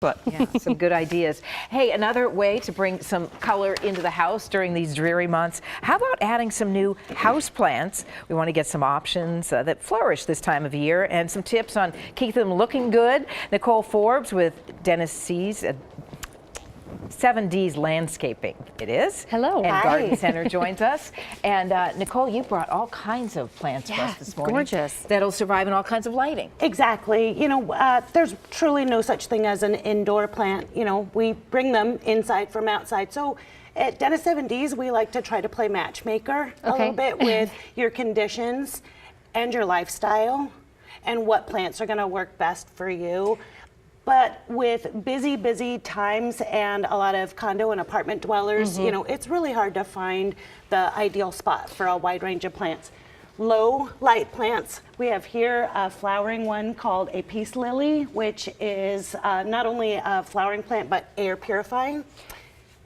But yeah, some good ideas. Hey, another way to bring some color into the house during these dreary months, how about adding some new houseplants? We want to get some options that flourish this time of year and some tips on keep them looking good. Nicole Forbes with Dennis C's 7D's Landscaping, it is. Hello. And Hi. Garden Center joins us. And Nicole, you brought all kinds of plants for us this morning. Gorgeous. That'll survive in all kinds of lighting. Exactly. You know, there's truly no such thing as an indoor plant. You know, we bring them inside from outside. So at Dennis 7D's, we like to try to play matchmaker a little bit with your conditions and your lifestyle and what plants are going to work best for you. But with busy times and a lot of condo and apartment dwellers, you know, it's really hard to find the ideal spot for a wide range of plants. Low light plants, we have here a flowering one called a peace lily, which is not only a flowering plant, but air purifying.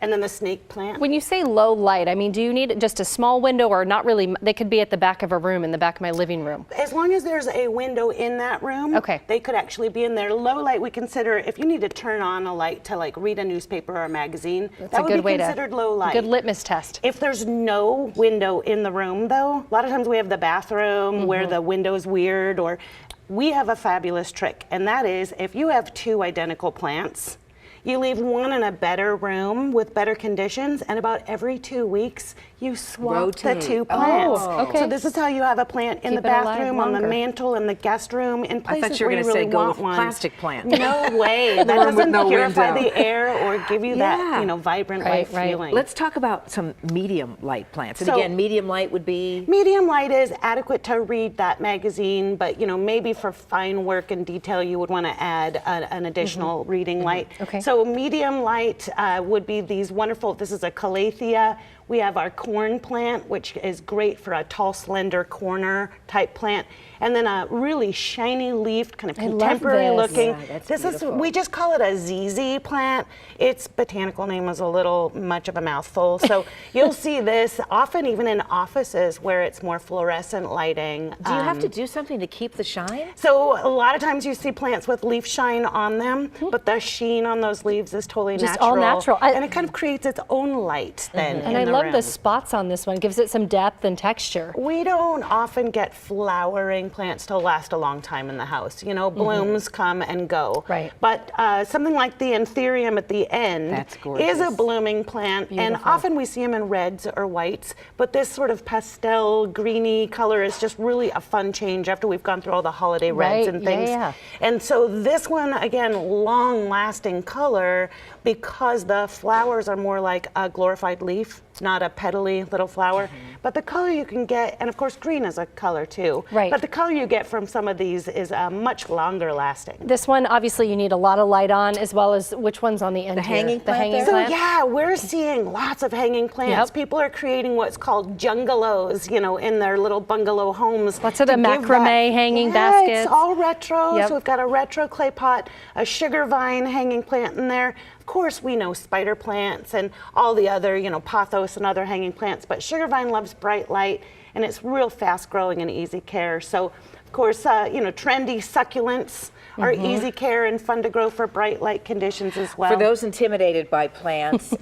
And then the snake plant. When you say low light, I mean, do you need just a small window or not really? They could be at the back of a room, in the back of my living room. As long as there's a window in that room, they could actually be in there. Low light, we consider if you need to turn on a light to like read a newspaper or a magazine, that would be considered low light. Good litmus test. If there's no window in the room though, a lot of times we have the bathroom where the window's weird, or we have a fabulous trick, and that is if you have two identical plants, you leave one in a better room with better conditions, and about every 2 weeks, you swap the two plants. So this is how you have a plant in the bathroom, on the mantle, in the guest room, in places where you really want one. Plastic plant. No way. That doesn't purify the air or give you that, you know, vibrant life feeling. Let's talk about some medium light plants. And again, medium light would be? Medium light is adequate to read that magazine, but you know, maybe for fine work and detail, you would want to add an additional reading light. So medium light would be these wonderful, this is a Achalasia. We have our corn plant, which is great for a tall, slender corner type plant. And then a really shiny leafed, kind of contemporary looking. Yeah, this is, we just call it a ZZ plant. Its botanical name is a little much of a mouthful. So you'll see this often even in offices where it's more fluorescent lighting. Do you have to do something to keep the shine? So a lot of times you see plants with leaf shine on them, but the sheen on those leaves is totally just all natural. And it kind of creates its own light then. And I love the spots on this one. Gives it some depth and texture. We don't often get flowering plants to last a long time in the house. You know, blooms come and go. But something like the anthurium at the end is a blooming plant, and often we see them in reds or whites, but this sort of pastel greeny color is just really a fun change after we've gone through all the holiday reds and things. And so this one, again, long lasting color because the flowers are more like a glorified leaf, not a petally little flower. But the color you can get, and of course green is a color too, but the color you get from some of these is much longer lasting. This one, obviously you need a lot of light on, as well as which one's on the end? The hanging plant. The hanging plant? So yeah, we're seeing lots of hanging plants. People are creating what's called jungalows, you know, in their little bungalow homes. Lots of the macrame hanging baskets. It's all retro. So we've got a retro clay pot, a sugar vine hanging plant in there. Of course, we know spider plants and all the other, you know, pothos and other hanging plants, but sugar vine loves bright light, and it's real fast growing and easy care. So, of course, you know, trendy succulents are easy care and fun to grow for bright light conditions as well. For those intimidated by plants,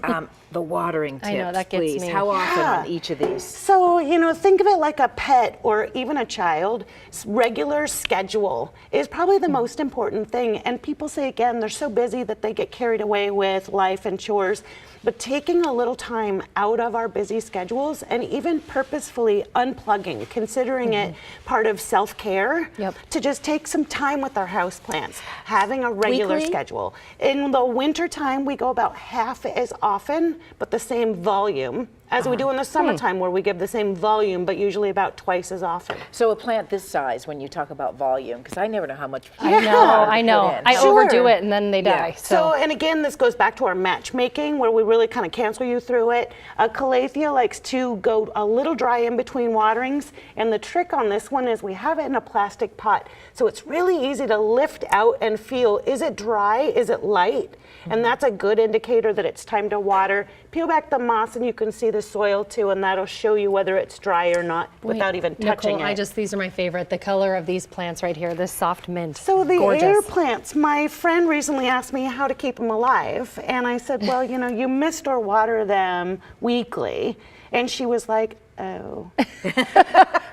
the watering tips, I know, that gets please. me. How often on each of these? So, you know, think of it like a pet or even a child. Regular schedule is probably the most important thing. And people say, again, they're so busy that they get carried away with life and chores. But taking a little time out of our busy schedules and even purposefully unplugging, considering it part of self-care, to just take some time with our houseplants, having a regular schedule. In the winter time, we go about half as often, but the same volume as we do in the summertime, where we give the same volume, but usually about twice as often. So a plant this size, when you talk about volume, because I never know how much. I know. I overdo it and then they die. So, and again, this goes back to our matchmaking, where we really kind of cancel you through it. Achalasia likes to go a little dry in between waterings, and the trick on this one is we have it in a plastic pot, so it's really easy to lift out and feel, is it dry, is it light? And that's a good indicator that it's time to water. Peel back the moss and you can see the the soil too, and that'll show you whether it's dry or not without even touching Nicole, it. these are my favorite. The color of these plants right here, this soft mint. So the Gorgeous. air plants, my friend recently asked me how to keep them alive, and I said, well, you know, you mist or water them weekly, and she was like, oh.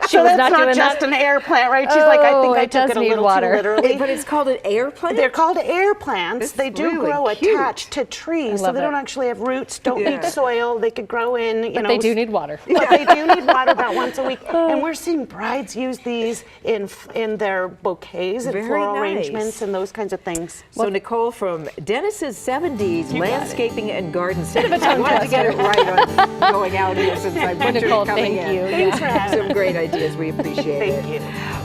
So was that's not not doing just that? an air plant, right? She's like, I Oh, think I it took does it a need little water. too literally. But it's called an air plant? They're called air plants. This They is do really grow cute. attached to trees, so love they it. don't actually have roots, don't Yeah. need soil. They could grow in, you know. They do need water. But they do need water about once a week. And we're seeing brides use these in their bouquets and Very floral nice. arrangements and those kinds of things. So Nicole from Dennis's 70s Landscaping and Garden Center. a tongue I wanted to get it right on going out here since I'm Nicole, coming thank in. you. Thanks for having Some great ideas. We appreciate it. Thank you.